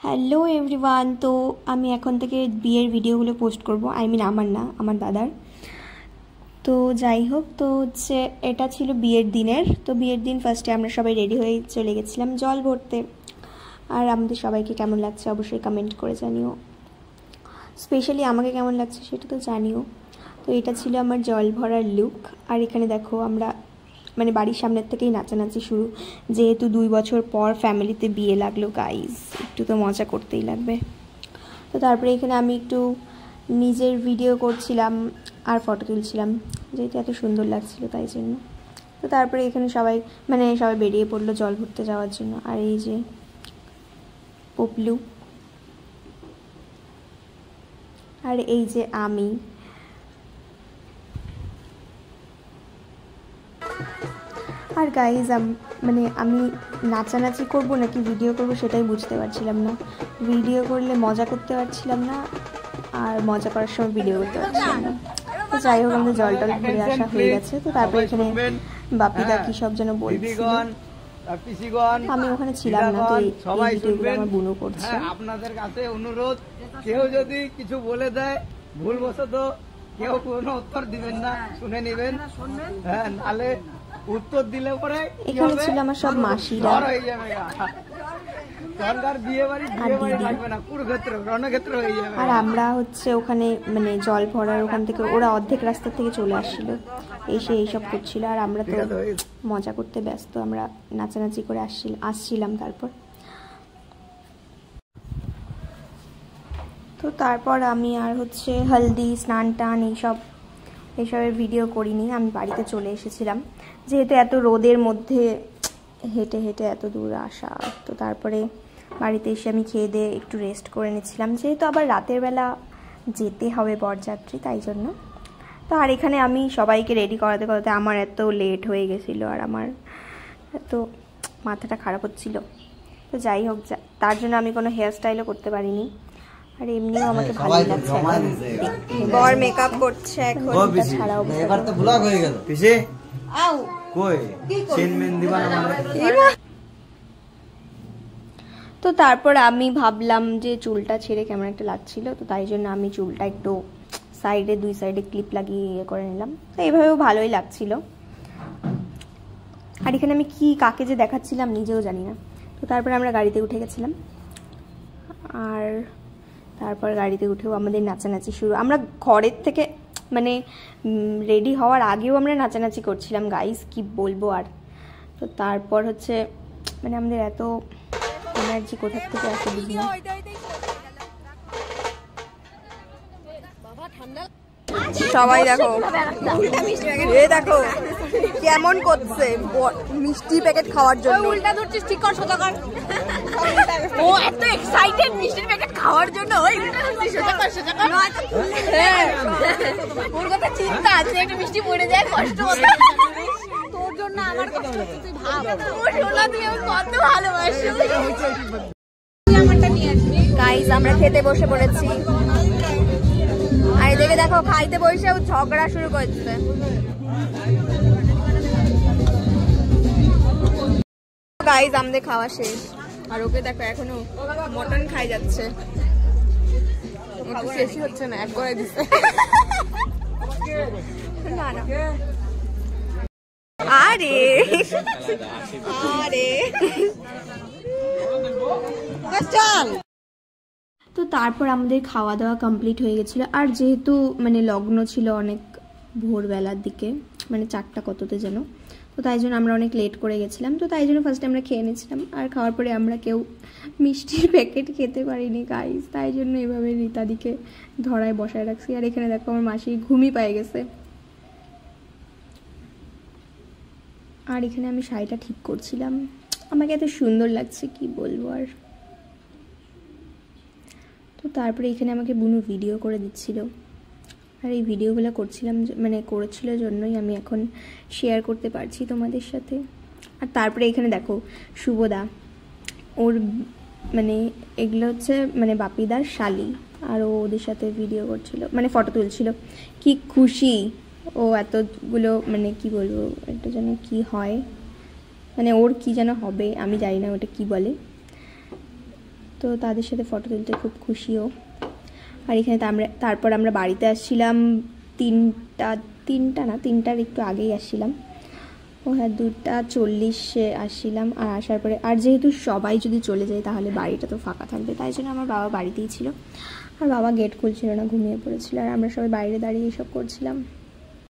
Hello everyone. তো আমি এখন থেকে বিয়ের ভিডিওগুলো পোস্ট করব, আমার না, আমার দাদার। তো যাই হোক, তো হচ্ছে এটা ছিল বিয়ের দিনের। তো বিয়ের দিন ফার্স্টে আমরা সবাই রেডি হয়ে চলে গেছিলাম জল ভরতে। আর আমাদের সবাইকে কেমন লাগছে অবশ্যই কমেন্ট করে জানিও, স্পেশালি আমাকে কেমন লাগছে সেটা তো জানিও। তো এটা ছিল আমার জল ভরার লুক। আর এখানে দেখো আমরা মানে বাড়ির সামনের থেকেই নাচানাচি শুরু, যেহেতু 2 বছর পর ফ্যামিলিতে বিয়ে লাগলো গাইজ, একটু তো মজা করতেই লাগবে। তো তারপরে এখানে আমি একটু নিজের ভিডিও করছিলাম আর ফটো তুলছিলাম, যেহেতু এত সুন্দর লাগছিল তাই জন্য। তো তারপরে এখানে সবাই বেরিয়ে পড়লো জল ভরতে যাওয়ার জন্য। আর এই যে পপলু, আর এই যে আমি। আর গাইজ মানে আমি নাচানাচি করব নাকি ভিডিও করব সেটাই বুঝতে পারছিলাম না। ভিডিও করলে মজা করতে পারছিলাম না, আর মজা করার সময় ভিডিও করতে পারছিলাম না। তো যাই হোক, আমাদের জল টল ঘুরে আসা হয়ে গেছে। তো তারপরে এখানে বাপিদা কি সব যেন বলছিল, আমি ওখানে ছিলাম না। তো এই ভিডিওগুলো আমার বুনু করছে। আপনাদের কাছে অনুরোধ, কেউ যদি কিছু বলে দেয় ভুলবশত, কেউ কোনো উত্তর দিবেন না, শুনে নেবেন। হ্যাঁ, নালে উত্তর দিলে পরে এখানে ছিল আমার সব মাসিরা। আর আমরা হচ্ছে ওখানে মানে জল ভরার ওখান থেকে ওরা অর্ধেক রাস্তা থেকে চলে আসছিল, এসে এইসব করছিল। আর আমরা তো মজা করতে ব্যস্ত, আমরা নাচানাচি করে আসছিলাম। তারপর আমি আর হচ্ছে হলদি স্নান টান এইসবের ভিডিও করিনি, আমি বাড়িতে চলে এসেছিলাম, যেহেতু এত রোদের মধ্যে হেঁটে হেঁটে এত দূর আসা। তো তারপরে বাড়িতে এসে আমি খেয়ে দিয়ে একটু রেস্ট করে নিচ্ছিলাম, যেহেতু আবার রাতের বেলা যেতে হবে বরযাত্রী, তাই জন্য। তো আর এখানে আমি সবাইকে রেডি করাতে করাতে আমার এত লেট হয়ে গেছিলো, আর আমার এত মাথাটা খারাপ হচ্ছিল। তো যাই হোক, তার জন্য আমি কোনো হেয়ার স্টাইলও করতে পারিনি। আর এমনিও আমাকে ভালোই লাগছে। বর মেকআপ করছে এখন, এটা ছাড়াও এবার তো ব্লগ হয়ে গেল পিছে আও কই চেন মেন দিবা না মানে। তো তারপর আমি ভাবলাম যে চুলটা ছেড়ে কেমন একটা লাগছিল, তো তাই জন্য আমি চুলটা একটু সাইডে 2 সাইডে ক্লিপ লাগিয়ে ইয়ে করে নিলাম। তো এইভাবেও ভালোই লাগছিল। আর এখানে আমি কাকে যে দেখাচ্ছিলাম নিজেও জানি না। তো তারপর আমরা গাড়িতে উঠে গেছিলাম, আর তারপর গাড়িতে উঠেও আমাদের নাচানাচি শুরু। আমরা ঘরের থেকে মানে রেডি হওয়ার আগেও আমরা নাচানাচি করছিলাম গাইস, কি বলবো। আর তো তারপর হচ্ছে মানে আমাদের এত এনার্জি কোথা থেকে আসে বুঝি না। সবাই দেখো, দেখো কেমন করছে মিষ্টি প্যাকেট খাওয়ার জন্য। উল্টা ধরছিস, ঠিক কর, সোজা কর। ও এত এক্সাইটেড মিষ্টির প্যাকেট খাওয়ার জন্য, ওই উল্টা ধরছিস, সোজা কর, সোজা কর। হ্যাঁ, ওর কথা চিন্তা আছে, একটা মিষ্টি পড়ে যায়, কষ্ট হবে তোর জন্য, আমার কষ্ট হচ্ছে, তুই ভাব। ও সোনা, তুই আমাকে কত ভালোবাসো। আমারটা নিয়ে আসবি। গাইস, আমরা খেতে বসে পড়েছি। আর এদিকে দেখো, খাইতে বসেও ঝগড়া শুরু করছে। গাইস, আমাদের খাওয়া শেষ, আর ওকে দেখো এখনো মটন খাই যাচ্ছে, শেষই হচ্ছে না, এক করে দিচ্ছে। না না, আরে আরে চল। তো তারপর আমাদের খাওয়া দাওয়া কমপ্লিট হয়ে গেছিলো। আর যেহেতু মানে লগ্ন ছিল অনেক ভোরবেলার দিকে, মানে 4টা কততে যেন, তো তাই জন্য আমরা অনেক লেট করে গেছিলাম। তো তাই জন্য ফার্স্টে আমরা খেয়ে নিয়েছিলাম, আর খাওয়ার পরে আমরা কেউ মিষ্টির প্যাকেট খেতে পারিনি গাইস, তাই জন্য এভাবে রীতাদিকে ধরায় বসায় রাখছি। আর এখানে দেখো আমার মাসি ঘুমই পেয়ে গেছে। আর এখানে আমি শাড়িটা ঠিক করছিলাম, আমাকে এত সুন্দর লাগছে কি বলবো। আর তো তারপরে এখানে আমাকে বুনু ভিডিও করে দিচ্ছিল, আর এই ভিডিওগুলো করেছিল জন্যই আমি এখন শেয়ার করতে পারছি তোমাদের সাথে। আর তারপরে এখানে দেখো শুভদা, ওর মানে এগুলো হচ্ছে মানে বাপিদার শালি, আর ও ওদের সাথে ভিডিও করছিল, মানে ফটো তুলছিল। কি খুশি ও, এতগুলো মানে কি বলবো, একটা যেন কি হয়, মানে ওর কি যেন হবে, আমি জানি না ওটা কি বলে। তো তাদের সাথে ফটো তুলতে খুব খুশিও। আর এখানে তারপর আমরা বাড়িতে আসছিলাম তিনটার একটু আগেই আসছিলাম, ও হ্যাঁ 2:40 আসছিলাম। আর আসার পরে আর যেহেতু সবাই যদি চলে যায় তাহলে বাড়িটা তো ফাঁকা থাকবে, তাই জন্য আমার বাবা বাড়িতেই ছিল। আর বাবা গেট খুলছিল না, ঘুমিয়ে পড়েছিল, আর আমরা সবাই বাইরে দাঁড়িয়ে এসব করছিলাম।